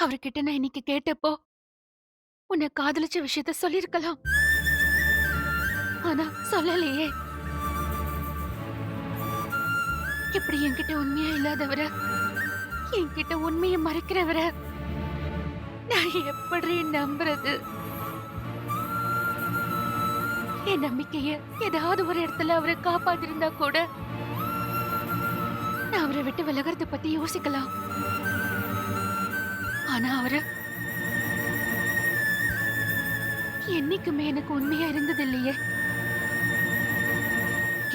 அவர்கிட்ட நான் இன்னைக்கு கேட்டப்போ உன்னை காதலிச்ச விஷயத்த சொல்லிருக்கலாம். ஆனா சொல்லலையே. இப்படி என்கிட்ட உண்மையா இல்லாதவர, என்கிட்ட உண்மையை மறைக்கிறவர நான் எப்படி நம்புறது? என் நம்பிக்கைய ஏதாவது ஒரு இடத்துல அவரை காப்பாத்திருந்தா கூட நான் அவரை விட்டு விலகறத பத்தி யோசிக்கலாம். ஆனா அவரு என்னைக்குமே எனக்கு உண்மையா இருந்தது இல்லையே.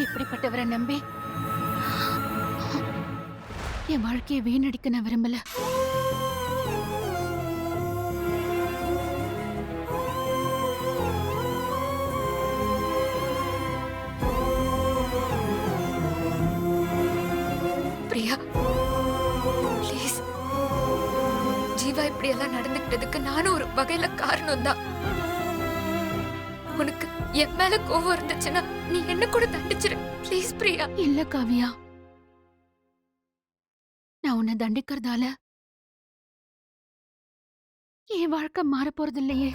இப்படிப்பட்டவரை நம்பி என் வாழ்க்கையை வீணடிக்க நான் விரும்பல. பிரியா, ப்ளீஸ். ஜீவா இப்படி எல்லாம் நடந்துக்கிட்டதுக்கு நானும் ஒரு வகையில காரணம் தான். உனக்கு என் மேல கோவம் இருந்துச்சுன்னா நீ என்ன கூட தண்டிச்சிரு ப்ளீஸ் பிரியா. இல்ல காவியா, நான் உன்னை தண்டிக்கிறதால என் வாழ்க்கை மாற போறது இல்லையே.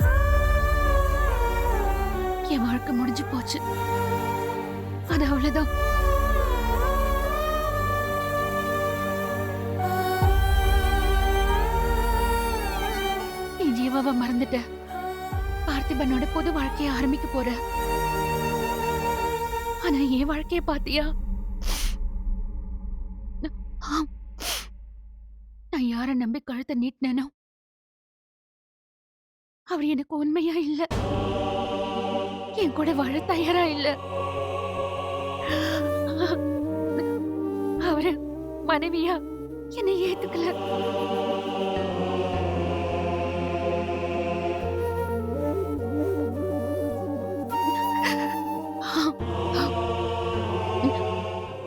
என் வாழ்க்கை முடிஞ்சு போச்சு. அது அவ்வளவுதான். நீ ஜீவாவை மறந்துட்ட. பார்த்திபனோட புது வாழ்க்கைய ஆரம்பிக்க போற. ஆனா என் வாழ்க்கைய பாத்தியா? ஆம். நான் யார நம்பி கழுத்தை நீட்டினேனோ அவர் எனக்கு உண்மையா இல்ல. என் கூட வாழ தயாரா இல்ல. அவரு மனைவியா என்னை ஏத்துக்கல.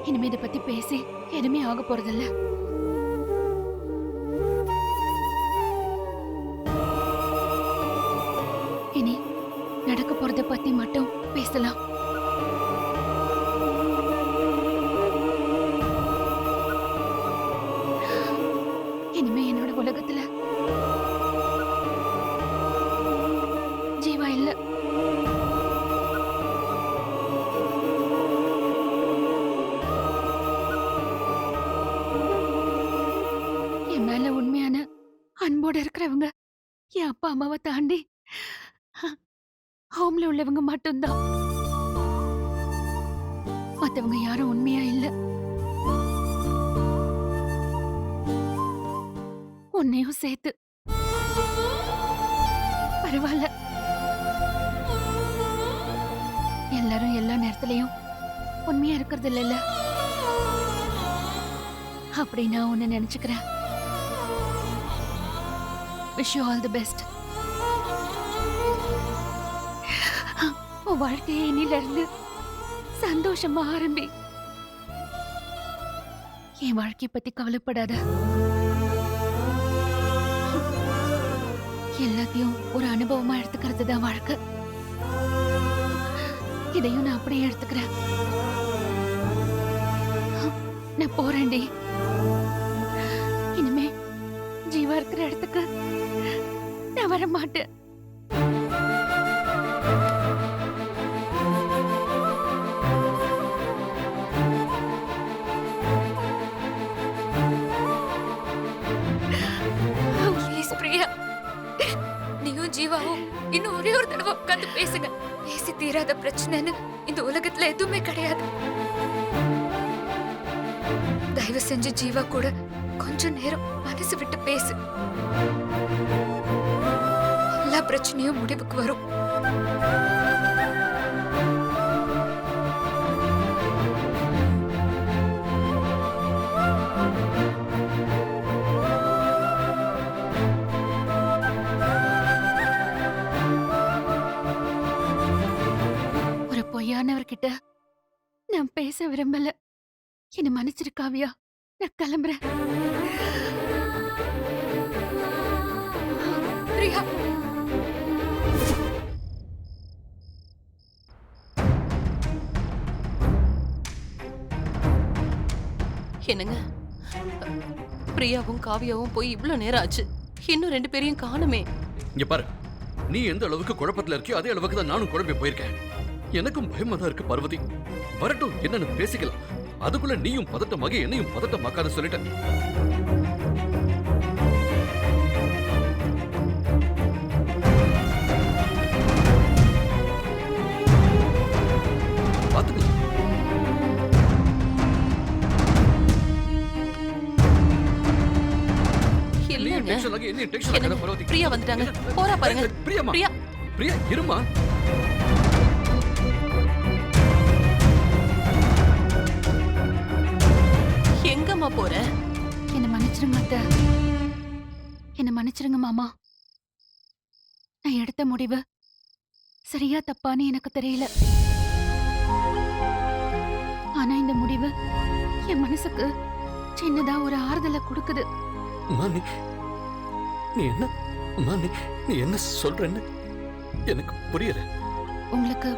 இனிமே இதை பத்தி பேசி எதுவுமே ஆக போறதில்ல. இனி நடக்க போறத பத்தி மட்டும் பேசலாம். இனிமே என்னோட உலகத்துல ஜீவா இல்ல. என் மேல உண்மையான அன்போட இருக்கிறவங்க என் அப்பா அம்மாவை தாண்டி ஹோம்ல உள்ளவங்க மட்டும்தான். மத்தவங்க யாரும் உண்மையா இல்ல. உன்னையும் சேர்த்து. பரவாயில்ல. எல்லாரும் எல்லா நேரத்திலையும் உண்மையா இருக்கிறது இல்லைல்ல. அப்படி நான் உன்னை நினைச்சுக்கிறேன். Wish you all the best. உன் வாழ்க்கையை இன்னில இருந்து சந்தோஷமா ஆரம்பி. என் வாழ்க்கைய பத்தி கவலைப்படாத. எல்லாத்தையும் ஒரு அனுபவமா எடுத்துக்கிறது தான் வாழ்க்கை. இதையும் நான் அப்படியே எடுத்துக்கிறேன். நான் போறேன்டி. இனிமே ஜீவா இருக்கிற இடத்துக்கு நான் வர மாட்டேன். ப்ளீஸ் பிரியா, நீயும் ஜீவாவும் இன்னும் ஒரே ஒரு தடவை உட்காந்து பேசுங்க. பேசி தீராத பிரச்சனைன்னு இந்த உலகத்துல எதுவுமே கிடையாது. தயவு செஞ்சு ஜீவா கூட கொஞ்ச நேரம் மனசு விட்டு பேசு. எல்லா பிரச்சனையும் முடிவுக்கு வரும். ஒரு பொய்யானவர்கிட்ட நான் பேச விரும்பல. என்ன மன்னிச்சிரு காவியா. நான் கிளம்புறேன். பிரியா, என்னங்க, பிரியாவும் காவியாவும் போய் இவ்ளோ நேரம் ஆச்சு. இன்னும் 2 பேரையும் காணுமே. இங்க பாரு, நீ எந்த அளவுக்கு குழப்பத்துல இருக்கியோ அதே அளவுக்கு தான் நானும் குழம்பி போயிருக்கேன். எனக்கும் பயமா தான் இருக்கு பார்வதி. வரட்டும், என்னன்னு பேசிக்கலாம். அதுக்குள்ள நீயும் பதட்டமாக என்னையும் பதட்டமாக்காத சொல்லிட்டேன். பாத்துக்கலாம். நீ இல்ல டென்ஷன் ஆகி என்ன டென்ஷன் ஆகாத பார்வதி. பிரியா வந்துட்டாங்க. போறா பாருங்க. பிரியமா, பிரியா பிரியா இருமா. எங்கம்மா போற? என்ன மன்னிச்சிருங்க அத்தை. என்ன மன்னிச்சிருங்க மாமா. நான் எடுத்த முடிவு சரியா தப்பான்னு எனக்கு தெரியல. ஆனா இந்த முடிவு என் மனசுக்கு சின்னதா ஒரு ஆறுதலை கொடுக்குது. அம்மா, நீ என்ன அம்மா, நீ என்ன சொல்றன்னு எனக்கு புரியல. உங்களுக்கு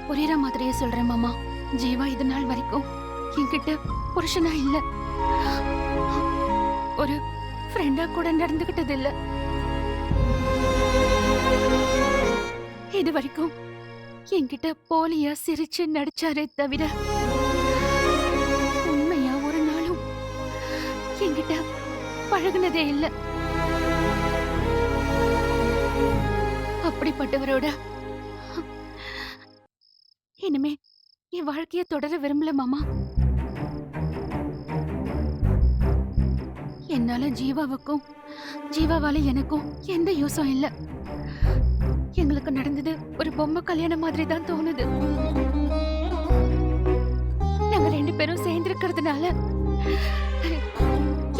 புரியற மாதிரியே சொல்றேன் மாமா. ஜீவா இது நாள் வரைக்கும் என்கிட்ட புருஷனா இல்ல, ஒரு ஃப்ரெண்டா கூட நடந்துகிட்டது இல்ல. இது வரைக்கும் என்கிட்ட போலியா சிரிச்சு நடிச்சாரே தவிர உண்மையா ஒரு நாளும் என்கிட்ட பழகுனதே இல்ல. அப்படிப்பட்டவரோட இனிமே என் வாழ்க்கைய தொடர விரும்பல மாமா. என்னால ஜீவாவுக்கும் ஜீவாவால எனக்கும் எந்த யூஸும் இல்ல. எங்களுக்கு நடந்தது ஒரு பொம்மை கல்யாணம் மாதிரி தான் தோணுது. நாங்க 2 பேரும் சேர்ந்திருக்கிறதுனால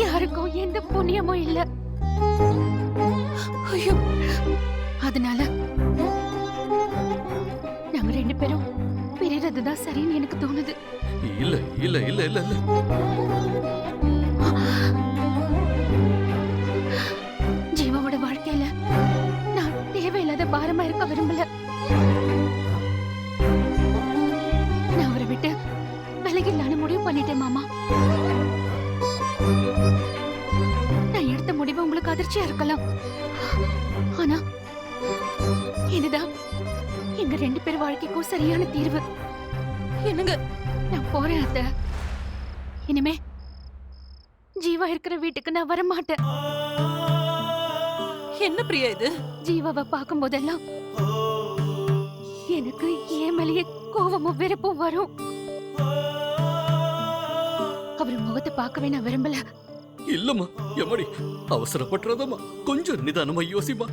யாருக்கும் எந்த புண்ணியமும் இல்ல. ஐயோ, அதனால நாங்க 2 பேரும் பிரியறதுதான் சரின்னு எனக்கு தோணுது. இல்ல இல்ல இல்ல இல்ல இல்ல. ஜீவாவோட வாழ்க்கையில நான் தேவையில்லாத பாரமா இருக்க விரும்பல. நான் அவரை விட்டு விலகிடலான்னு முடிவு பண்ணிட்டேன் மாமா. நான் எடுத்த முடிவு உங்களுக்கு அதிர்ச்சியா இருக்கலாம், ஆனா இதுதான் எங்க 2 பேர் வாழ்க்கைக்கும் சரியான தீர்வு. என்னங்க? நான் போறேன் அத்தை. இனிமே ஜீவா இருக்கிற வீட்டுக்கு நான் வர மாட்டேன். என்ன பிரியா இது? ஜீவாவை பார்க்கும் போதெல்லாம் எனக்கு ஏன் மேலேயே கோவமும் வெறுப்பும் வரும். அவர் முகத்தை பார்க்கவே நான் விரும்பல. இல்லம்மா, எம்மாடி அவசரப்பட்டுறதம்மா. கொஞ்சம் நிதானமா யோசிமா.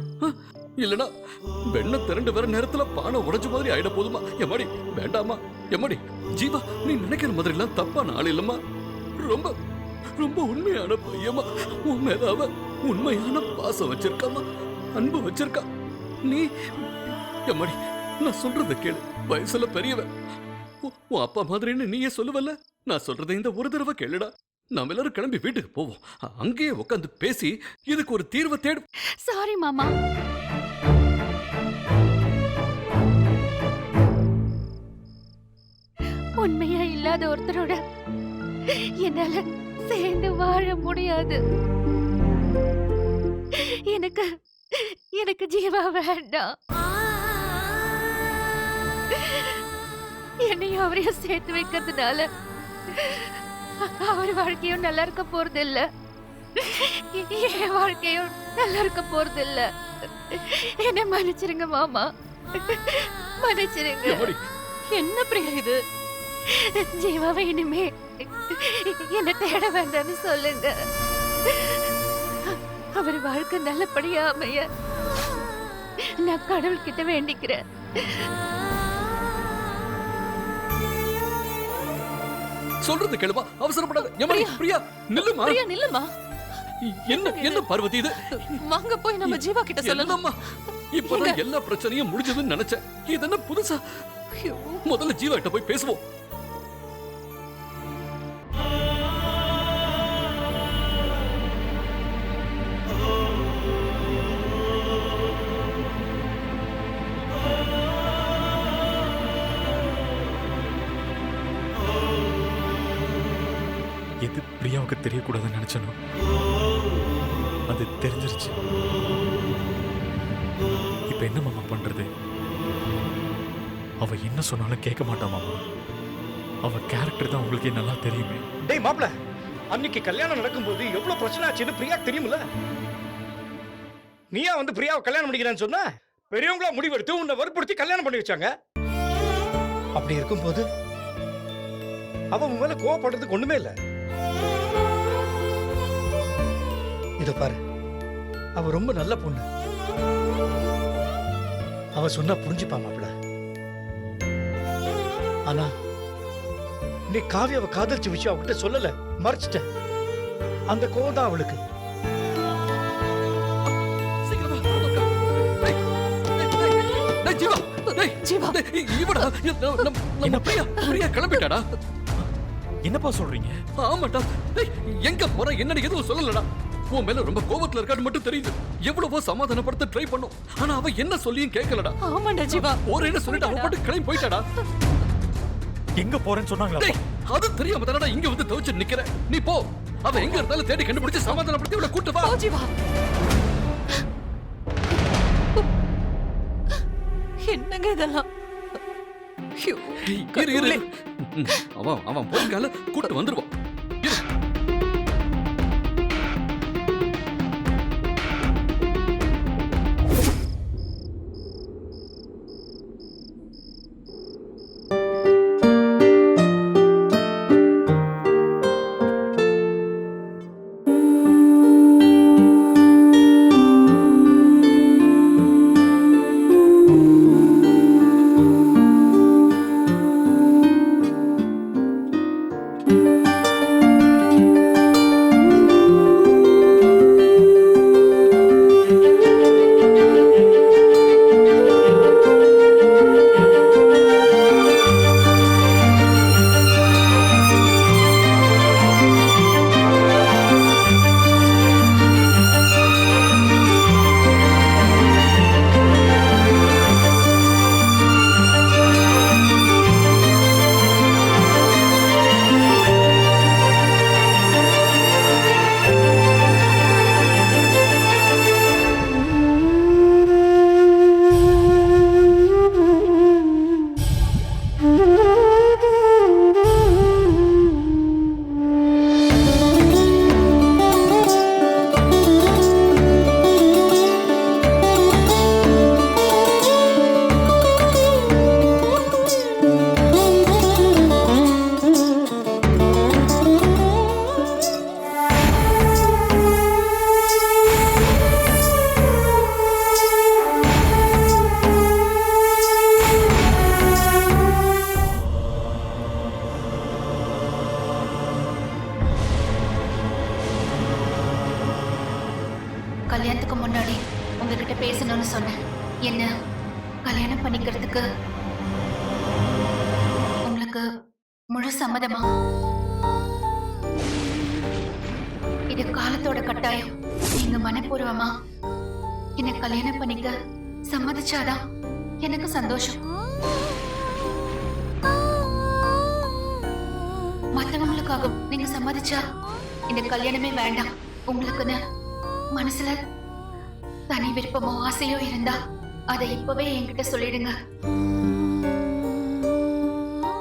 இல்லனா வெண்ண திரண்டு வர நேரத்துல பானை உடைஞ்ச மாதிரி ஆயிட போதுமா. எம்மாடி வேண்டாமா. எம்மாடி, ஜீவா நீ நினைக்கிற மாதிரி எல்லாம் தப்பான ஆள் இல்லம்மா. ரொம்ப ரொம்ப உண்மையான பையமா. உன் மேல அவ உண்மையான பாசம் வச்சிருக்காமா, அன்பு வச்சிருக்கா. நீ எம்மாடி நான் சொல்றத கேளு. வயசுல பெரியவன், உன் அப்பா மாதிரின்னு நீயே சொல்லுவல்ல. நான் சொல்றதை இந்த ஒரு தடவை கேளுடா. நாம எல்லாரும் கிளம்பி வீட்டுக்கு போவோம். அங்கேயே உட்காந்து பேசி இதுக்கு ஒரு தீர்வை தேடும். சாரி மாமா. உண்மையா இல்லாத ஒருத்தரோட என்னால சேர்ந்து வாழ முடியாது. எனக்கு எனக்கு ஜீவா வேண்டாம். என்னையும் அவரையும் சேர்த்து வைக்கிறதுனால அவர் வாழ்க்கையும் நல்லா இருக்க போறது இல்ல, என் வாழ்க்கையும் நல்லா இருக்க போறது இல்ல. என்ன மன்னிச்சிருங்க மாமா, மன்னிச்சிருங்க. என்ன பிரியா இது? ஜீவாவை இனிமே என்ன தேட வேண்டாம்னு சொல்லுங்க. அவர் வாழ்க்கை நல்லபடியா அமைய நான் கடவுள்கிட்ட வேண்டிக்கிறேன். சொல்றது கேளுமா, அவசரப்படாத. எம்மாடி பிரியா நில்லுமா. பிரியா நில்லுமா. என்ன என்ன பார்வதி இது? வாங்க போய் நம்ம ஜீவா கிட்ட சொல்லலாமா. இப்பதான் எல்லா பிரச்சனையும் முடிஞ்சதுன்னு நினைச்சேன். இது என்ன புதுசா? முதல்ல ஜீவா கிட்ட போய் பேசுவோம். எது பிரியாவுக்கு தெரியக்கூடாதுன்னு நினைச்சனோ அது தெரிஞ்சிருச்சு. இப்ப என்ன மாமா பண்றது? அவ என்ன சொன்னாலும் கேட்க மாட்டா மாமா. அவ கேரக்டர் தான் உங்களுக்கே நல்லா தெரியுமே. டேய் மாப்ள, அன்னைக்கு கல்யாணம் நடக்கும்போது எவ்வளவு பிரச்சனை ஆச்சுன்னு பிரியா தெரியுமில்ல? நீயா வந்து பிரியாவை கல்யாணம் பண்ணிக்கிறேன்னு சொன்னா பெரியவங்களா முடிவெடுத்து உன்னை வற்புறுத்தி கல்யாணம் பண்ணி வச்சாங்க. அப்படி இருக்கும்போது அவ உன் மேல கோவப்படுறதுக்கு ஒண்ணுமே இல்ல. இத பாரு, அவ ரொம்ப நல்ல பொண்ணு. அவ சொன்னா புரிஞ்சுப்பா மாப்ள. ஆனா நீ காவியாவை காதலிச்ச விஷயம் அவகிட்ட சொல்லல, மறைச்சிட்ட. அந்த கோவம் தான் அவளுக்கு. சீக்கிரமா வாங்க. டேய், டேய், ஜீவா, டேய், ஜீவா. டேய், இவடா, நம்ம பிரியா கிளம்பிட்டாடா. என்னப்பா சொல்றீங்க? ஆமாடா. டேய், எங்க போற என்னன்னு எதுவும் சொல்லலடா. உன் மேல ரொம்ப கோவத்துல இருக்கான்னு மட்டும் தெரியுது. எவ்வளவோ சமாதானப்படுத்த ட்ரை பண்ணோம். ஆனா அவ என்ன சொல்லியும் கேட்கலடா. ஆமாண்டா ஜீவா. ஒரேன்னு சொல்லிட்டு அவ பாட்டு கிளம்பி போயிட்டாடா. எங்க போறேன்னு சொன்னாங்களா? டேய், அது தெரியாம தானடா இங்க வந்து தவிச்சு நிக்கிற. நீ போ. அவ எங்க இருந்தாலும் தேடி கண்டுபிடிச்சு சமாதானப்படுத்தி அவளை கூட்டு வா. போ ஜீவா. என்னங்க இதெல்லாம்? ஐயோ, இரு இரு இரு. அவன் போயிருக்கால கூட்டு வந்துருவான். இரு. கல்யாணத்துக்கு முன்னாடி உங்ககிட்ட பேசணும்னு சொன்னேன். என்ன கல்யாணம் பண்ணிக்கிறதுக்கு உங்களுக்கு முழு சம்மதமா? இது காலத்தோட கட்டாயம். நீங்க மனப்பூர்வமா என்ன கல்யாணம் பண்ணிக்க சம்மதிச்சாதான் எனக்கு சந்தோஷம். மத்தவங்களுக்காக நீங்க சம்மதிச்சா இந்த கல்யாணமே வேண்டாம். உங்களுக்குன்னு மனசுல தனி விருப்பமோ ஆசையோ இருந்தா அதை இப்பவே என்கிட்ட சொல்லிடுங்க.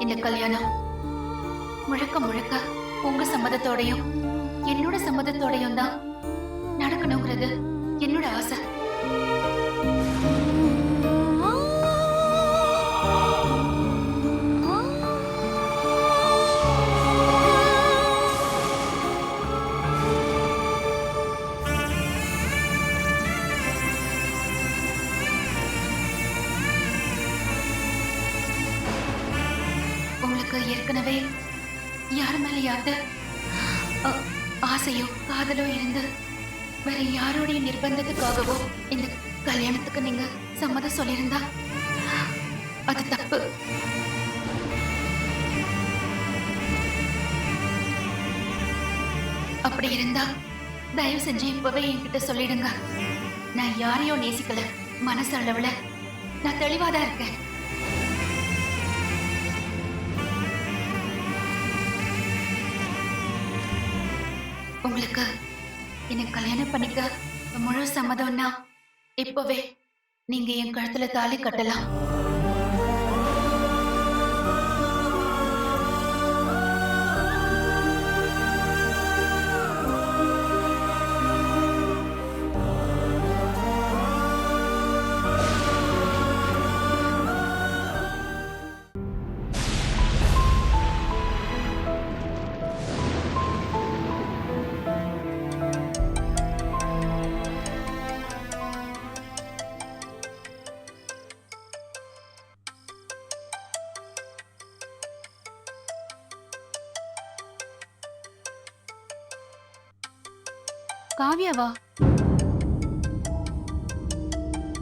இந்த கல்யாணம் முழுக்க முழுக்க உங்க சம்மதத்தோடையும் என்னோட சம்மதத்தோடையும் தான் நடக்கணுங்கிறது என்னோட ஆசை. உங்களுக்கு ஏற்கனவே யார் மேலேயாவது ஆசையோ காதலோ இருந்து வேற யாரோடைய நிர்பந்தத்துக்காகவோ இந்த கல்யாணத்துக்கு நீங்க சம்மதம் சொல்லியிருந்தா அது தப்பு. அப்படி இருந்தா தயவு செஞ்சு இப்பவே என்கிட்ட சொல்லிடுங்க. நான் யாரையும் நேசிக்கல. மனசு அளவுல நான் தெளிவாதான் இருக்கேன். உங்களுக்கு என்னை கல்யாணம் பண்ணிக்க முழு சம்மதம்னா இப்பவே நீங்க என் கழுத்துல தாலி கட்டலாம். காவியாவா?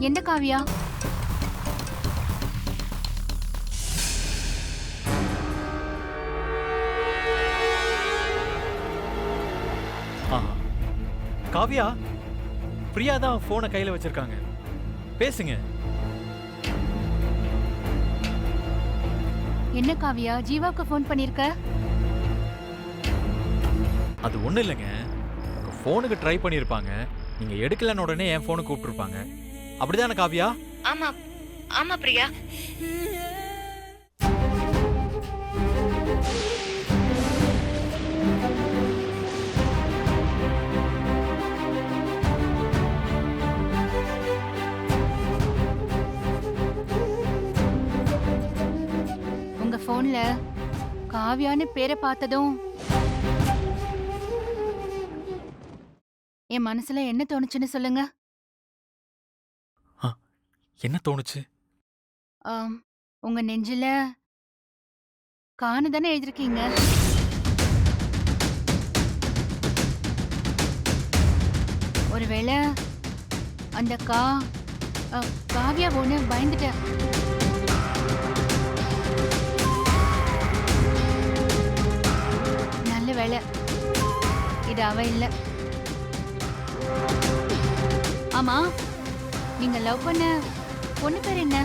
எந்த காவியா? ஆ காவியா, பிரியா தான் ஃபோனை கையில் வச்சிருக்காங்க, பேசுங்க. என்ன காவியா, ஜீவாவுக்கு ஃபோன் பண்ணிருக்க? அது ஒன்றும் இல்லைங்க, உங்கள் ஃபோனுக்கு ட்ரை பண்ணியிருப்பாங்க, நீங்கள் எடுக்கலன்னு உடனே என் ஃபோனுக்கு கூப்பிட்டுருப்பாங்க. அப்படிதானே காவியா? ஆமா ஆமா பிரியா. உங்க போன்ல காவியான்னு பேரை பார்த்ததும் என் மனசுல என்ன தோணுச்சுன்னு சொல்லுங்க. என்ன தோணுச்சு? உங்க நெஞ்சில காணு தானே எழுதிருக்கீங்க. ஒருவேளை அந்த காவியா ஒண்ணு பயந்துட்டேன். நல்ல வேளை இது அவ இல்ல. ஆமா, நீங்க லவ் பண்ண பொண்ணு பேர் என்ன?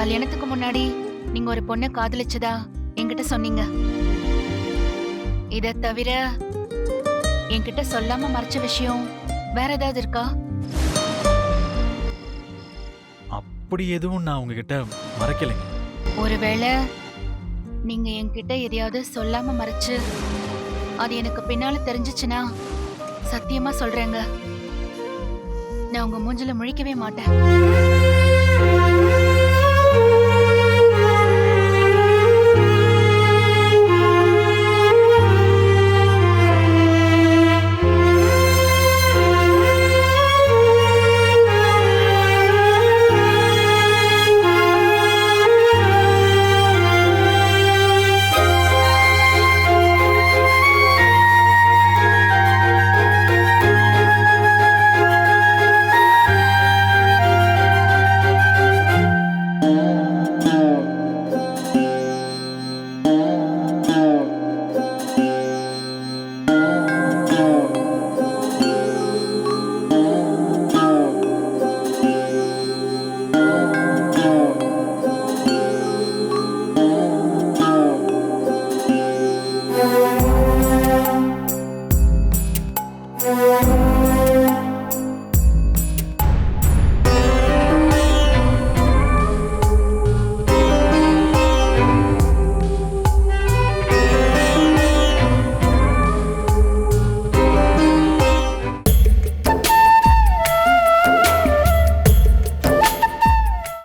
கல்யாணத்துக்கு முன்னாடி நீங்க ஒரு பொண்ணை காதலிச்சதா என்கிட்ட சொன்னீங்க. இத தவிர என்கிட்ட சொல்லாம மறைச்ச விஷயம் வேற ஏதாவது இருக்கா? அப்படி எதுவும் நான் உங்ககிட்ட மறைக்கலைங்க. ஒருவேளை நீங்க என்கிட்ட எதையாவது சொல்லாம மறைச்சு அது எனக்கு பின்னால தெரிஞ்சிச்சுன்னா சத்தியமா சொல்றேங்க, நான் உங்க மூஞ்சில முழிக்கவே மாட்டேன்.